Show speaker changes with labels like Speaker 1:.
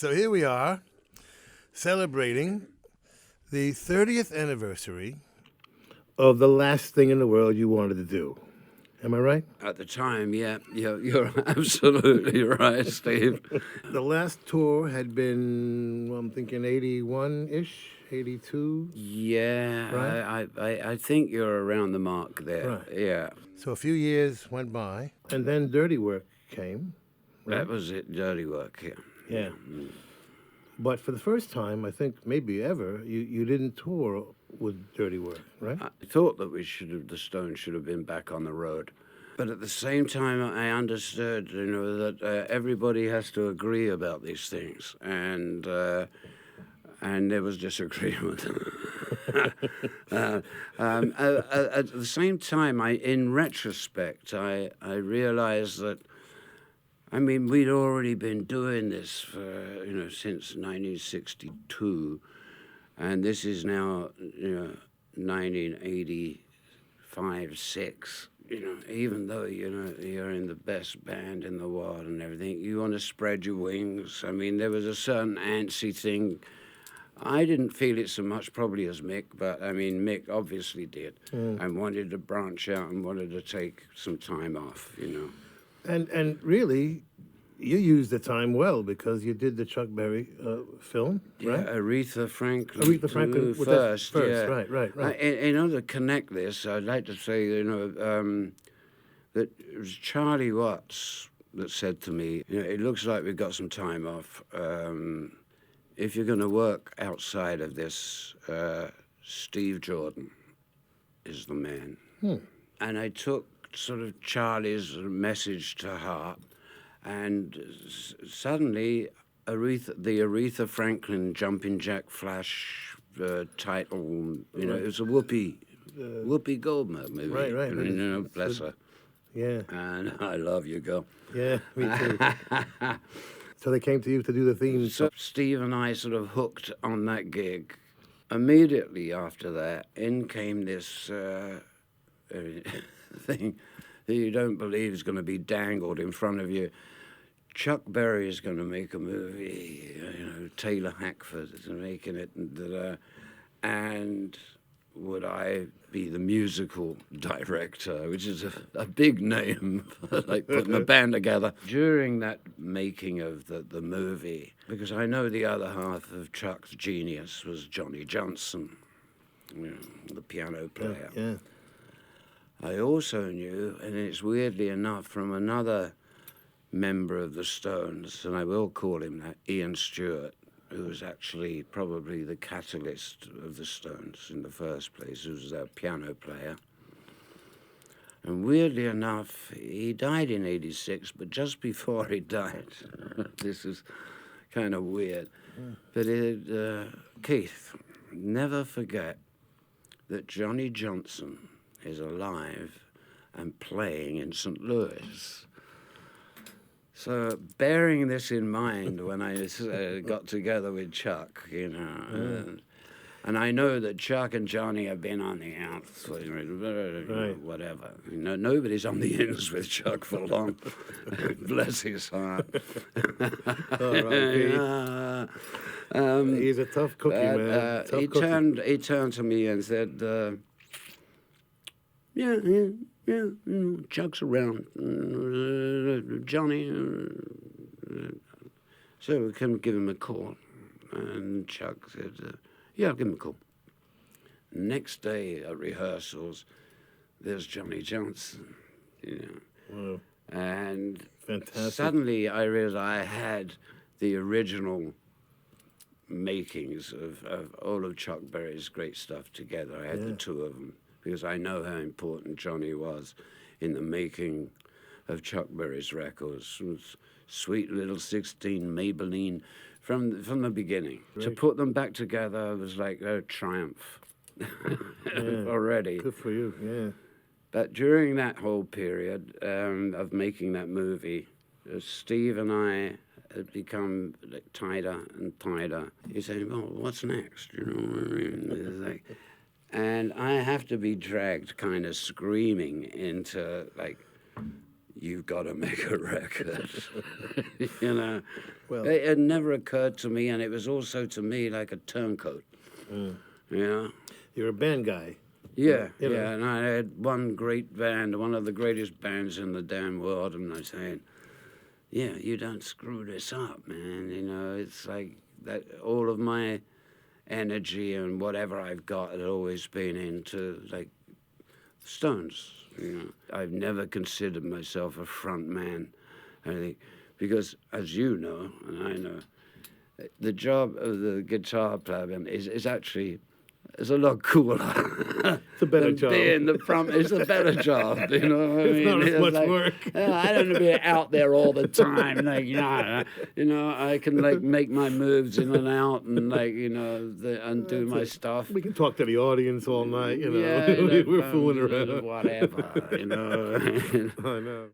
Speaker 1: So here we are, celebrating the 30th anniversary of the last thing in the world you wanted to do. Am I right?
Speaker 2: At the time, yeah, you're absolutely right, Steve.
Speaker 1: The last tour had been, well, I'm thinking 81-ish, 82.
Speaker 2: Yeah,
Speaker 1: Right.
Speaker 2: I think you're around the mark there.
Speaker 1: Right.
Speaker 2: Yeah,
Speaker 1: So a few years went by, and then Dirty Work came. Right?
Speaker 2: that was it, Dirty Work, yeah.
Speaker 1: Yeah. But for the first time, I think maybe ever, you didn't tour with Dirty Work, right?
Speaker 2: I thought that the Stones should have been back on the road. But at the same time, I understood, that everybody has to agree about these things. And there was disagreement. At the same time, in retrospect, I realized that, we'd already been doing this for, since 1962, and this is now, 1985, 6. Even though, you're in the best band in the world and everything, you want to spread your wings. There was a certain antsy thing. I didn't feel it so much probably as Mick, but, Mick obviously did. And wanted to branch out and wanted to take some time off,
Speaker 1: And really, you used the time well because you did the Chuck Berry film, right?
Speaker 2: Yeah, Aretha Franklin.
Speaker 1: Aretha Franklin was
Speaker 2: first,
Speaker 1: first,
Speaker 2: yeah.
Speaker 1: right.
Speaker 2: In order to connect this, I'd like to say, that it was Charlie Watts that said to me, it looks like we've got some time off. If you're going to work outside of this, Steve Jordan is the man. And I took sort of Charlie's message to heart, and suddenly the Aretha Franklin Jumpin' Jack Flash title, it was a Whoopi Goldberg movie.
Speaker 1: Right.
Speaker 2: Bless her.
Speaker 1: Yeah.
Speaker 2: And I love you, girl.
Speaker 1: Yeah, me too. So they came to you to do the theme.
Speaker 2: So Steve and I sort of hooked on that gig. Immediately after that, in came this thing that you don't believe is going to be dangled in front of you. Chuck Berry is going to make a movie. Taylor Hackford is making it, and would I be the musical director, which is a big name for like putting a band together. During that making of the movie, because I know the other half of Chuck's genius was Johnny Johnson, the piano player.
Speaker 1: Yeah.
Speaker 2: I also knew, and it's weirdly enough, from another member of the Stones, and I will call him that, Ian Stewart, who was actually probably the catalyst of the Stones in the first place, who was their piano player. And weirdly enough, he died in 86, but just before he died, this is kind of weird, but Keith, never forget that Johnny Johnson is alive and playing in St. Louis. So bearing this in mind when I got together with Chuck, and I know that Chuck and Johnny have been on the outs, whatever. Nobody's on the ins with Chuck for long. Bless his heart.
Speaker 1: He's a tough cookie, man.
Speaker 2: He turned to me and said, Chuck's around. Johnny. So we can give him a call. And Chuck said, I'll give him a call. Next day at rehearsals, there's Johnny Johnson,
Speaker 1: Wow.
Speaker 2: And
Speaker 1: Fantastic.
Speaker 2: Suddenly I realized I had the original makings of all of Chuck Berry's great stuff together. I had the two of them, because I know how important Johnny was in the making of Chuck Berry's records. It was Sweet Little 16, Maybelline, from the beginning.
Speaker 1: Great.
Speaker 2: To put them back together was like a triumph already.
Speaker 1: Good for you, yeah.
Speaker 2: But during that whole period of making that movie, Steve and I had become like tighter and tighter. He said, well, what's next? You know what I mean? It's like, and I have to be dragged kind of screaming into like you've got to make a record. You know,
Speaker 1: Well,
Speaker 2: it had never occurred to me, and it was also to me like a turncoat. You know.
Speaker 1: you're a band guy.
Speaker 2: Yeah,
Speaker 1: You know.
Speaker 2: yeah, and I had one great band, one of the greatest bands in the damn world, and I saying, yeah, you don't screw this up, man. You know, it's like that. All of my energy and whatever I've got had always been into like Stones. You know, I've never considered myself a front man, I think, because as you know and I know, the job of the guitar player is actually. It's a lot cooler.
Speaker 1: It's a better
Speaker 2: than
Speaker 1: job.
Speaker 2: being the front. It's a better job, you know. What I
Speaker 1: It's
Speaker 2: mean?
Speaker 1: not as much
Speaker 2: like,
Speaker 1: work.
Speaker 2: I don't want to be out there all the time. Like, you know, I can like make my moves in and out, and like, you know, and do my stuff.
Speaker 1: We can talk to the audience all night, you know.
Speaker 2: Yeah,
Speaker 1: We're fooling around.
Speaker 2: whatever, you know.
Speaker 1: I know.